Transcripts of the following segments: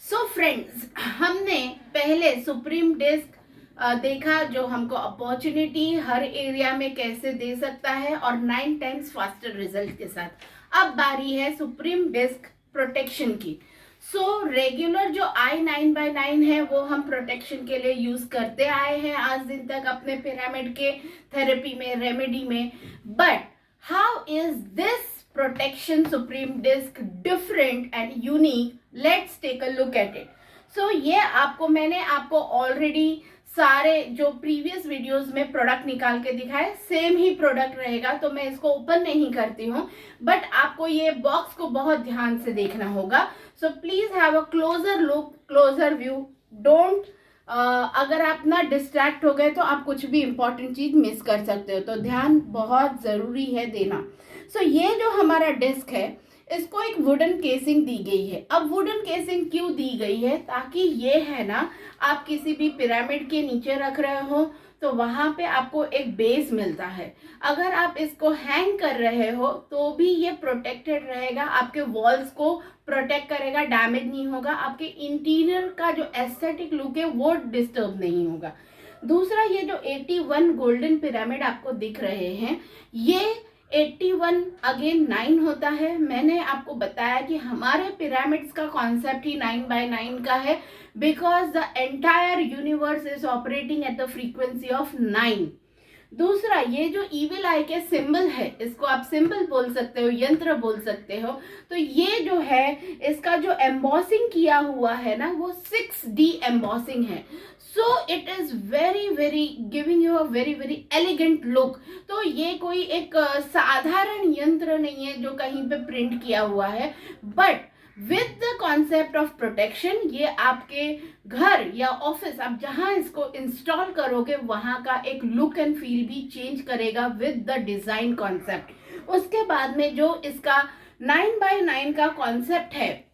So friends, हमने पहले supreme disc देखा जो हमको अपॉर्चुनिटी हर एरिया में कैसे दे सकता है और 9 टाइम्स फास्टर रिजल्ट के साथ। अब बारी है सुप्रीम डिस्क प्रोटेक्शन की। रेगुलर जो I9/9 है वो हम प्रोटेक्शन के लिए यूज करते आए हैं आज दिन तक अपने पिरामिड के थेरेपी में, रेमेडी में। But how is this protection supreme disc different and unique? Let's take a look at it. ये मैंने आपको ऑलरेडी सारे जो प्रीवियस वीडियोस में प्रोडक्ट निकाल के दिखाए, सेम ही प्रोडक्ट रहेगा, तो मैं इसको ओपन नहीं करती हूँ। बट आपको ये बॉक्स को बहुत ध्यान से देखना होगा। So please have a closer look, closer view. Don't अगर आप ना डिस्ट्रैक्ट हो गए तो आप कुछ भी इंपॉर्टेंट चीज मिस कर सकते हो, तो ध्यान बहुत जरूरी है देना। ये जो हमारा डिस्क है, इसको एक वुडन केसिंग दी गई है। अब वुडन केसिंग क्यों दी गई है? ताकि ये है ना, आप किसी भी पिरामिड के नीचे रख रहे हो तो वहां पे आपको एक बेस मिलता है। अगर आप इसको हैंग कर रहे हो तो भी ये प्रोटेक्टेड रहेगा, आपके वॉल्स को प्रोटेक्ट करेगा, डैमेज नहीं होगा, आपके इंटीरियर का जो एस्थेटिक लुक है वो डिस्टर्ब नहीं होगा। दूसरा, ये जो 81 गोल्डन पिरामिड आपको दिख रहे हैं, ये 81 अगेन 9 होता है। मैंने आपको बताया कि हमारे पिरामिड्स का कॉन्सेप्ट ही 9/9 का है, because the entire universe is operating at the frequency of 9। दूसरा, ये जो इविल आई के सिंबल है, इसको आप सिंबल बोल सकते हो, यंत्र बोल सकते हो। तो ये जो है, इसका जो एम्बॉसिंग किया हुआ है ना, वो 6D एम्बॉसिंग है। So it is very very giving you a very very elegant look. तो ये कोई एक साधारण यंत्र नहीं है जो कहीं पे प्रिंट किया हुआ है, but with the concept of protection ये आपके घर या ऑफिस, आप जहां इसको इंस्टॉल करोगे वहां का एक लुक एंड फील भी चेंज करेगा विद द डिजाइन कॉन्सेप्ट। उसके बाद में जो इसका 9/9 का कॉन्सेप्ट है,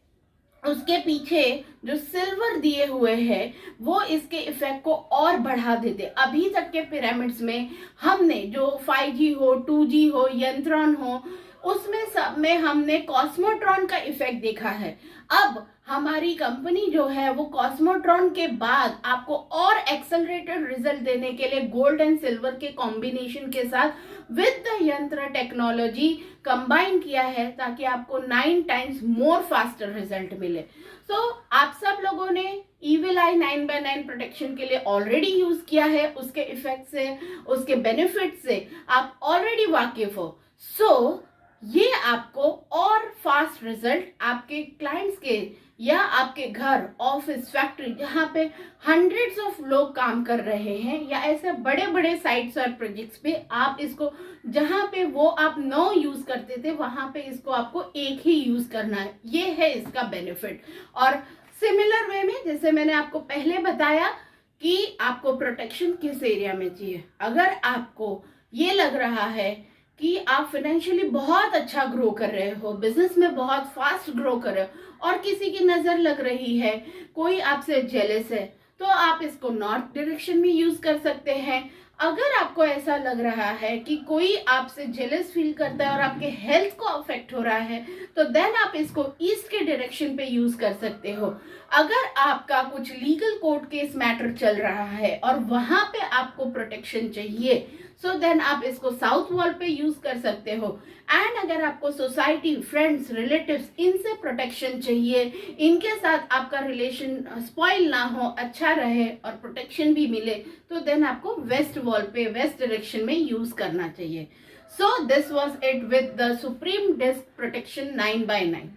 उसके पीछे जो सिल्वर दिए हुए हैं वो इसके इफेक्ट को और बढ़ा देते। अभी तक के पिरामिड्स में हमने जो 5G हो, 2G हो, यंत्रण हो, उसमें सब में हमने कॉस्मोट्रॉन का इफेक्ट देखा है। अब हमारी कंपनी जो है वो कॉस्मोट्रॉन के बाद आपको और एक्सेलरेटेड रिजल्ट देने के लिए गोल्ड एंड सिल्वर के कॉम्बिनेशन के साथ विद द यंत्र टेक्नोलॉजी कंबाइन किया है, ताकि आपको 9 टाइम्स मोर फास्टर रिजल्ट मिले। आप सब लोगों ने इविल आई 9/9 प्रोटेक्शन के लिए ऑलरेडी यूज किया है, उसके इफेक्ट से, उसके बेनिफिट से आप ऑलरेडी वाकिफ हो। ये आपको और फास्ट रिजल्ट आपके क्लाइंट्स के या आपके घर, ऑफिस, फैक्ट्री, जहां पे हंड्रेड्स ऑफ लोग काम कर रहे हैं, या ऐसे बड़े बड़े साइट्स और प्रोजेक्ट्स पे आप इसको, जहां पे वो आप 9 यूज करते थे वहां पे इसको आपको एक ही यूज करना है। ये है इसका बेनिफिट। और सिमिलर वे में, जैसे मैंने आपको पहले बताया कि आपको प्रोटेक्शन किस एरिया में चाहिए। अगर आपको ये लग रहा है कि आप फाइनेंशियली बहुत अच्छा ग्रो कर रहे हो, बिजनेस में बहुत फास्ट ग्रो कर रहे हो और किसी की नजर लग रही है, कोई आपसे जेलस है, तो आप इसको नॉर्थ डायरेक्शन में यूज कर सकते हैं। अगर आपको ऐसा लग रहा है कि कोई आपसे जेलस फील करता है और आपके हेल्थ को अफेक्ट हो रहा है, तो देन आप इसको ईस्ट के डायरेक्शन पे यूज कर सकते हो। अगर आपका कुछ लीगल कोर्ट केस मैटर चल रहा है और वहां पे आपको प्रोटेक्शन चाहिए, सो देन आप इसको साउथ वॉल पे यूज कर सकते हो। एंड अगर आपको सोसाइटी, फ्रेंड्स, रिलेटिव्स, इनसे प्रोटेक्शन चाहिए, इनके साथ आपका रिलेशन स्पॉइल ना हो, अच्छा रहे और प्रोटेक्शन भी मिले, तो देन आपको वेस्ट वॉल पे, वेस्ट डायरेक्शन में यूज करना चाहिए। So this was it with the supreme disc protection 9/9।